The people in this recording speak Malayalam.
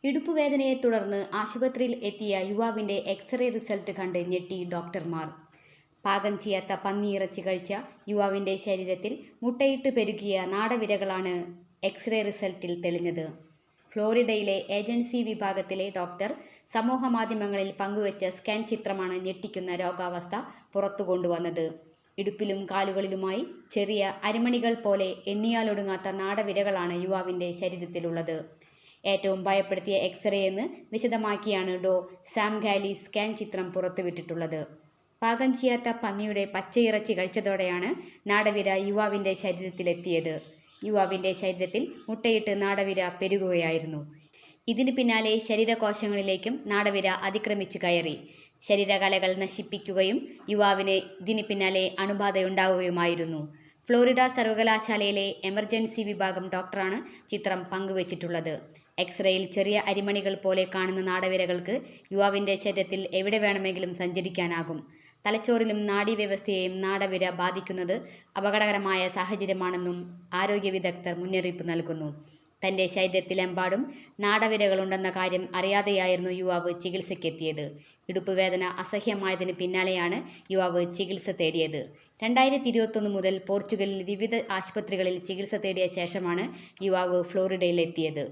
ഇടുപ്പുവേദനയെ തുടർന്ന് ആശുപത്രിയിൽ എത്തിയ യുവാവിന്റെ എക്സ്റേ റിസൾട്ട് കണ്ട് ഞെട്ടി ഡോക്ടർമാർ. പാകം ചെയ്യാത്ത പന്നിയിറച്ചി കഴിച്ച യുവാവിന്റെ ശരീരത്തിൽ മുട്ടയിട്ട് പെരുകിയ നാടവിരകളാണ് എക്സ്റേ റിസൾട്ടിൽ തെളിഞ്ഞത്. ഫ്ലോറിഡയിലെ ഏജൻസി വിഭാഗത്തിലെ ഡോക്ടർ സമൂഹമാധ്യമങ്ങളിൽ പങ്കുവച്ച സ്കാൻ ചിത്രമാണ് ഞെട്ടിക്കുന്ന രോഗാവസ്ഥ പുറത്തുകൊണ്ടുവന്നത്. ഇടുപ്പിലും കാലുകളിലുമായി ചെറിയ അരിമണികൾ പോലെ എണ്ണിയാലൊടുങ്ങാത്ത നാടവിരകളാണ് യുവാവിന്റെ ശരീരത്തിലുള്ളത്. ഏറ്റവും ഭയപ്പെടുത്തിയ എക്സ്റേ എന്ന് വിശദമാക്കിയാണ് ഡോ. സാം ഗാലി സ്കാൻ ചിത്രം പുറത്തുവിട്ടിട്ടുള്ളത്. പാകം ചെയ്യാത്ത പന്നിയുടെ പച്ചയിറച്ചി കഴിച്ചതോടെയാണ് നാടവിര യുവാവിന്റെ ശരീരത്തിലെത്തിയത്. യുവാവിന്റെ ശരീരത്തിൽ മുട്ടയിട്ട് നാടവിര പെരുകുകയായിരുന്നു. ഇതിനു പിന്നാലെ ശരീരകോശങ്ങളിലേക്കും നാടവിര അതിക്രമിച്ചു കയറി ശരീരകലകൾ നശിപ്പിക്കുകയും യുവാവിന് ഇതിനു പിന്നാലെ അണുബാധയുണ്ടാവുകയുമായിരുന്നു. ഫ്ലോറിഡ സർവകലാശാലയിലെ എമർജൻസി വിഭാഗം ഡോക്ടറാണ് ചിത്രം പങ്കുവച്ചിട്ടുള്ളത്. എക്സ്റേയിൽ ചെറിയ അരിമണികൾ പോലെ കാണുന്ന നാടവിരകൾക്ക് യുവാവിന്റെ ശരീരത്തിൽ എവിടെ വേണമെങ്കിലും സഞ്ചരിക്കാനാകും. തലച്ചോറിലും നാഡീവ്യവസ്ഥയെയും നാടവിര ബാധിക്കുന്നത് അപകടകരമായ സാഹചര്യമാണെന്നും ആരോഗ്യ വിദഗ്ധർ മുന്നറിയിപ്പ് നൽകുന്നു. തന്റെ ശരീരത്തിലെമ്പാടും നാടവിരകളുണ്ടെന്ന കാര്യം അറിയാതെയായിരുന്നു യുവാവ് ചികിത്സയ്ക്കെത്തിയത്. ഇടുപ്പുവേദന അസഹ്യമായതിന് പിന്നാലെയാണ് യുവാവ് ചികിത്സ തേടിയത്. 2021 മുതൽ പോർച്ചുഗലിൽ വിവിധ ആശുപത്രികളിൽ ചികിത്സ തേടിയ ശേഷമാണ് യുവാവ് ഫ്ലോറിഡയിലെത്തിയത്.